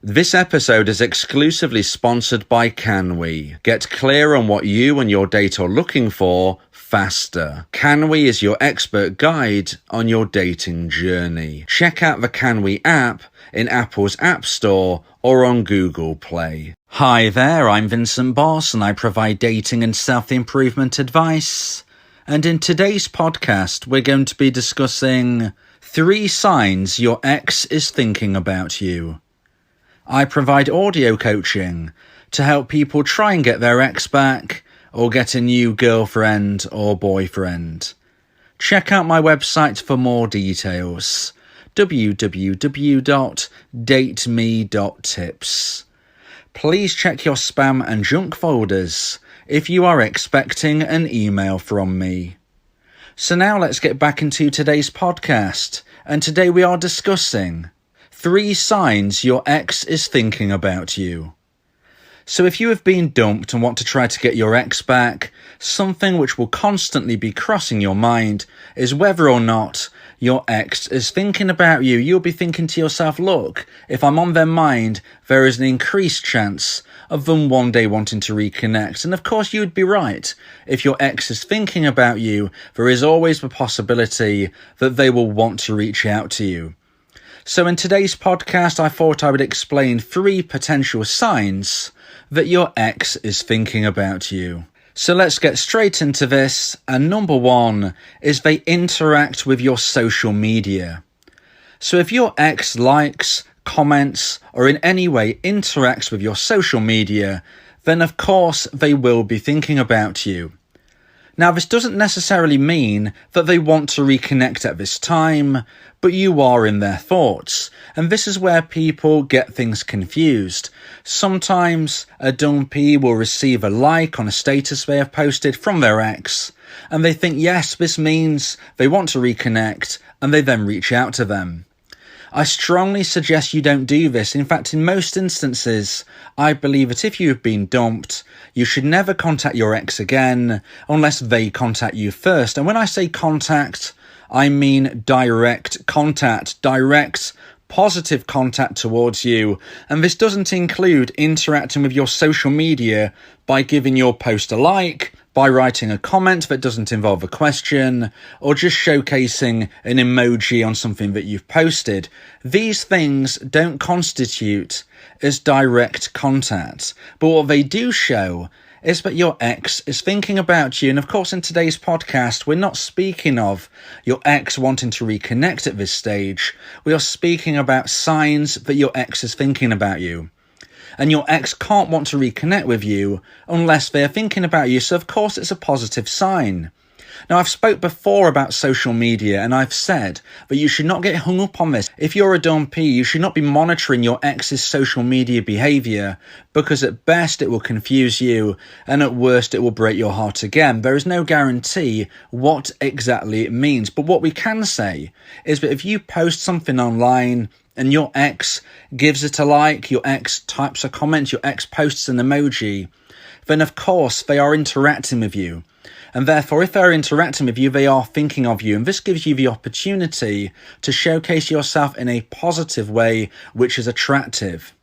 This episode is exclusively sponsored by CanWe. Get clear on what you and your date are looking for faster. CanWe is your expert guide on your dating journey. Check out the CanWe app in Apple's App Store or on Google Play. Hi there, I'm Vincent Boss and I provide dating and self-improvement advice. And in today's podcast, we're going to be discussing 3 signs your ex is thinking about you. I provide audio coaching to help people try and get their ex back or get a new girlfriend or boyfriend. Check out my website for more details, www.dateme.tips. Please check your spam and junk folders if you are expecting an email from me. So now let's get back into today's podcast, and today we are discussing 3 signs your ex is thinking about you. So if you have been dumped and want to try to get your ex back, something which will constantly be crossing your mind is whether or not your ex is thinking about you. You'll be thinking to yourself, look, if I'm on their mind, there is an increased chance of them one day wanting to reconnect. And of course, you would be right. If your ex is thinking about you, there is always the possibility that they will want to reach out to you. So in today's podcast, I thought I would explain 3 potential signs that your ex is thinking about you. So let's get straight into this. And number 1 is they interact with your social media. So if your ex likes, comments, or in any way interacts with your social media, then of course they will be thinking about you. Now, this doesn't necessarily mean that they want to reconnect at this time, but you are in their thoughts. And this is where people get things confused. Sometimes a dumpee will receive a like on a status they have posted from their ex, and they think, yes, this means they want to reconnect, and they then reach out to them. I strongly suggest you don't do this. In fact, in most instances, I believe that if you have been dumped, you should never contact your ex again unless they contact you first. And when I say contact, I mean direct contact, direct positive contact towards you. And this doesn't include interacting with your social media by giving your post a like, by writing a comment that doesn't involve a question, or just showcasing an emoji on something that you've posted. These things don't constitute as direct contact, but what they do show is that your ex is thinking about you. And of course, in today's podcast, we're not speaking of your ex wanting to reconnect at this stage. We are speaking about signs that your ex is thinking about you. And your ex can't want to reconnect with you unless they're thinking about you. So of course it's a positive sign. Now, I've spoke before about social media, and I've said that you should not get hung up on this. If you're a dumpee, you should not be monitoring your ex's social media behaviour, because at best it will confuse you, and at worst it will break your heart again. There is no guarantee what exactly it means. But what we can say is that if you post something online and your ex gives it a like, your ex types a comment, your ex posts an emoji, then of course they are interacting with you. And therefore, if they're interacting with you, they are thinking of you. And this gives you the opportunity to showcase yourself in a positive way, which is attractive.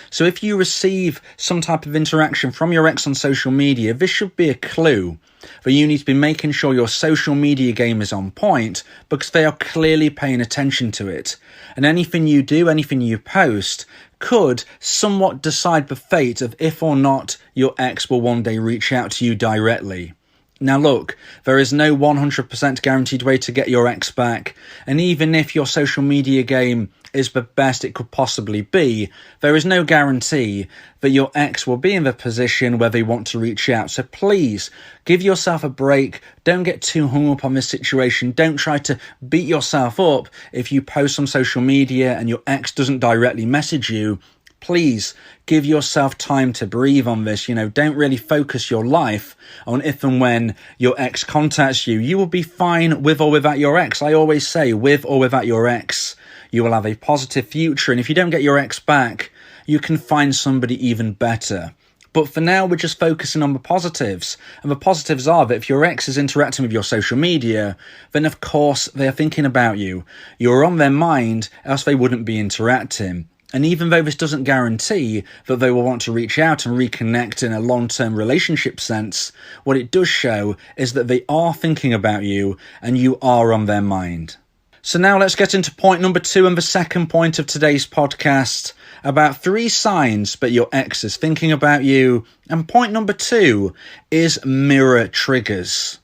So if you receive some type of interaction from your ex on social media, this should be a clue that you need to be making sure your social media game is on point, because they are clearly paying attention to it. And anything you do, anything you post, could somewhat decide the fate of if or not your ex will one day reach out to you directly. Now look, there is no 100% guaranteed way to get your ex back, and even if your social media game is the best it could possibly be, there is no guarantee that your ex will be in the position where they want to reach out. So please, give yourself a break. Don't get too hung up on this situation. Don't try to beat yourself up if you post on social media and your ex doesn't directly message you. Please give yourself time to breathe on this. Don't really focus your life on if and when your ex contacts you. You will be fine with or without your ex. I always say, with or without your ex, you will have a positive future. And if you don't get your ex back, you can find somebody even better. But for now, we're just focusing on the positives. And the positives are that if your ex is interacting with your social media, then of course they are thinking about you. You're on their mind, else they wouldn't be interacting. And even though this doesn't guarantee that they will want to reach out and reconnect in a long-term relationship sense, what it does show is that they are thinking about you and you are on their mind. So now let's get into point number 2 and the second point of today's podcast about 3 signs that your ex is thinking about you. And point number 2 is mirror triggers.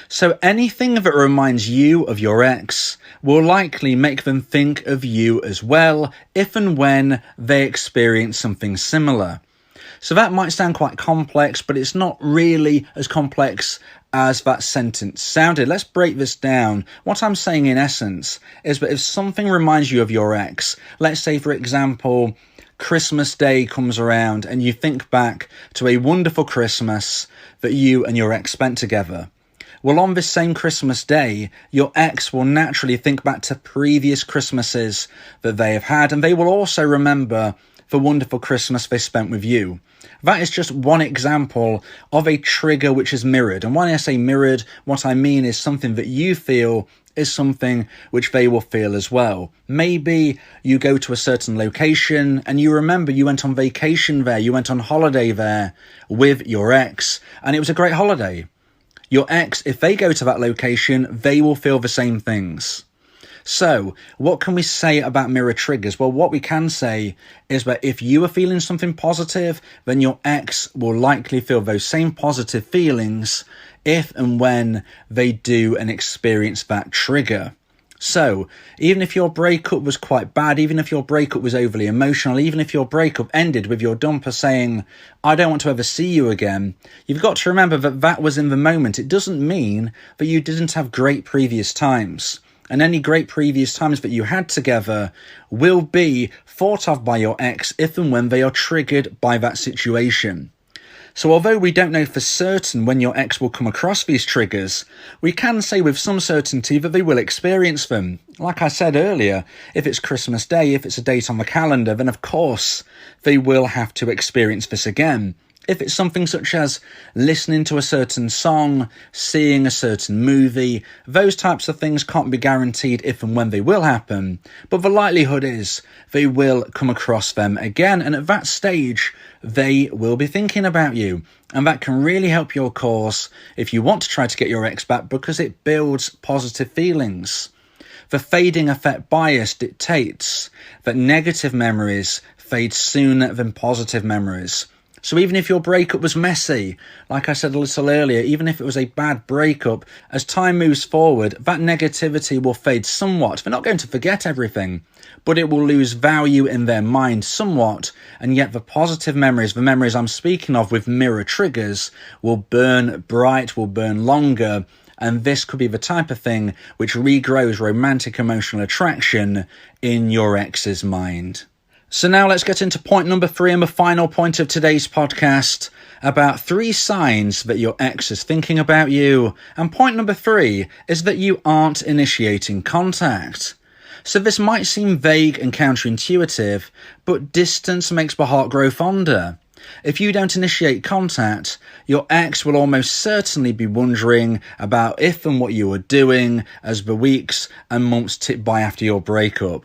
So anything that reminds you of your ex will likely make them think of you as well if and when they experience something similar. So that might sound quite complex, but it's not really as complex as that sentence sounded. Let's break this down. What I'm saying in essence is that if something reminds you of your ex, let's say for example, Christmas Day comes around and you think back to a wonderful Christmas that you and your ex spent together. Well, on this same Christmas Day, your ex will naturally think back to previous Christmases that they have had, and they will also remember the wonderful Christmas they spent with you. That is just one example of a trigger which is mirrored. And when I say mirrored, what I mean is something that you feel is something which they will feel as well. Maybe you go to a certain location and you remember you went on vacation there, you went on holiday there with your ex, and it was a great holiday. Your ex, if they go to that location, they will feel the same things. So, what can we say about mirror triggers? Well, what we can say is that if you are feeling something positive, then your ex will likely feel those same positive feelings if and when they do and experience that trigger. So, even if your breakup was quite bad, even if your breakup was overly emotional, even if your breakup ended with your dumper saying, I don't want to ever see you again, you've got to remember that that was in the moment. It doesn't mean that you didn't have great previous times. And any great previous times that you had together will be thought of by your ex if and when they are triggered by that situation. So although we don't know for certain when your ex will come across these triggers, we can say with some certainty that they will experience them. Like I said earlier, if it's Christmas Day, if it's a date on the calendar, then of course they will have to experience this again. If it's something such as listening to a certain song, seeing a certain movie, those types of things can't be guaranteed if and when they will happen, but the likelihood is they will come across them again, and at that stage, they will be thinking about you. And that can really help your cause if you want to try to get your ex back, because it builds positive feelings. The fading effect bias dictates that negative memories fade sooner than positive memories. So even if your breakup was messy, like I said a little earlier, even if it was a bad breakup, as time moves forward, that negativity will fade somewhat. They're not going to forget everything, but it will lose value in their mind somewhat, and yet the positive memories, the memories I'm speaking of with mirror triggers, will burn bright, will burn longer, and this could be the type of thing which regrows romantic emotional attraction in your ex's mind. So now let's get into point number 3 and the final point of today's podcast about 3 signs that your ex is thinking about you. And point number 3 is that you aren't initiating contact. So this might seem vague and counterintuitive, but distance makes the heart grow fonder. If you don't initiate contact, your ex will almost certainly be wondering about if and what you are doing as the weeks and months tick by after your breakup.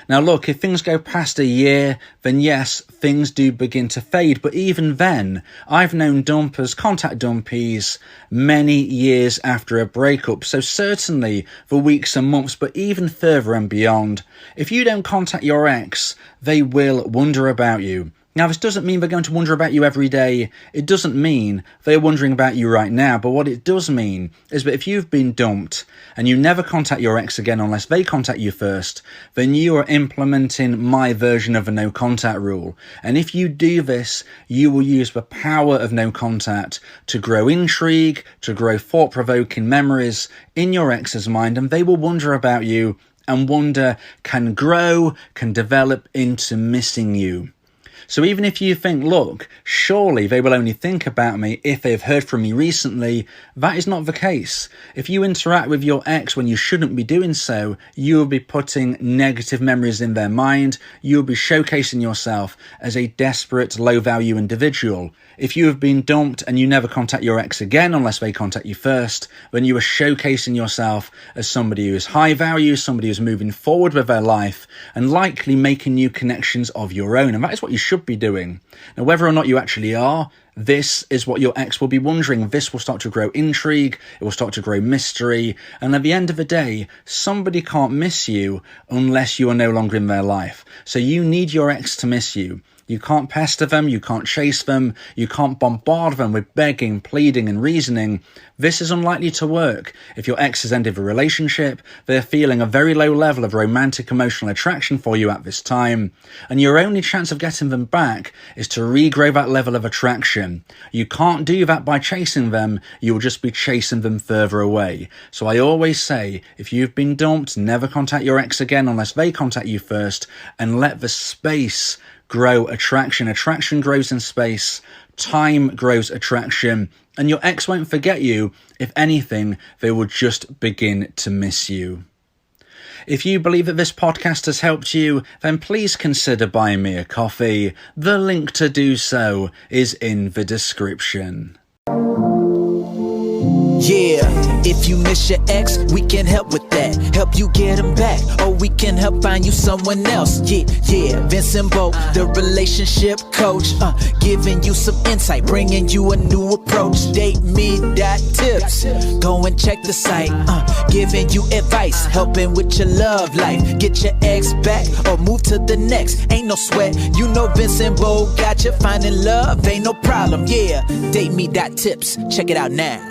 Now look, if things go past a year, then yes, things do begin to fade. But even then, I've known dumpers, contact dumpies, many years after a breakup. So certainly for weeks and months, but even further and beyond, if you don't contact your ex, they will wonder about you. Now, this doesn't mean they're going to wonder about you every day. It doesn't mean they're wondering about you right now. But what it does mean is that if you've been dumped and you never contact your ex again unless they contact you first, then you are implementing my version of a no contact rule. And if you do this, you will use the power of no contact to grow intrigue, to grow thought-provoking memories in your ex's mind, and they will wonder about you, and wonder can grow, can develop into missing you. So even if you think, look, surely they will only think about me if they've heard from me recently, that is not the case. If you interact with your ex when you shouldn't be doing so, you will be putting negative memories in their mind. You will be showcasing yourself as a desperate, low-value individual. If you have been dumped and you never contact your ex again unless they contact you first, then you are showcasing yourself as somebody who is high value, somebody who's moving forward with their life, and likely making new connections of your own. And that is what you should be doing. Now, whether or not you actually are, this is what your ex will be wondering. This will start to grow intrigue, it will start to grow mystery, and at the end of the day, somebody can't miss you unless you are no longer in their life. So you need your ex to miss you. You can't pester them, you can't chase them, you can't bombard them with begging, pleading and reasoning. This is unlikely to work. If your ex has ended the relationship, they're feeling a very low level of romantic emotional attraction for you at this time, and your only chance of getting them back is to regrow that level of attraction. You can't do that by chasing them, you will just be chasing them further away. So I always say, if you've been dumped, never contact your ex again unless they contact you first, and let the space grow attraction. Attraction grows in space, time grows attraction, and your ex won't forget you. If anything, they will just begin to miss you. If you believe that this podcast has helped you, then please consider buying me a coffee. The link to do so is in the description. Yeah, if you miss your ex, we can help with that. Help you get him back, or we can help find you someone else. Yeah, Vincent, the relationship coach, giving you some insight, bringing you a new approach. DateMe.tips, go and check the site, giving you advice, helping with your love life. Get your ex back, or move to the next. Ain't no sweat, you know Vincent got you. Finding love ain't no problem. Yeah, DateMe.tips, check it out now.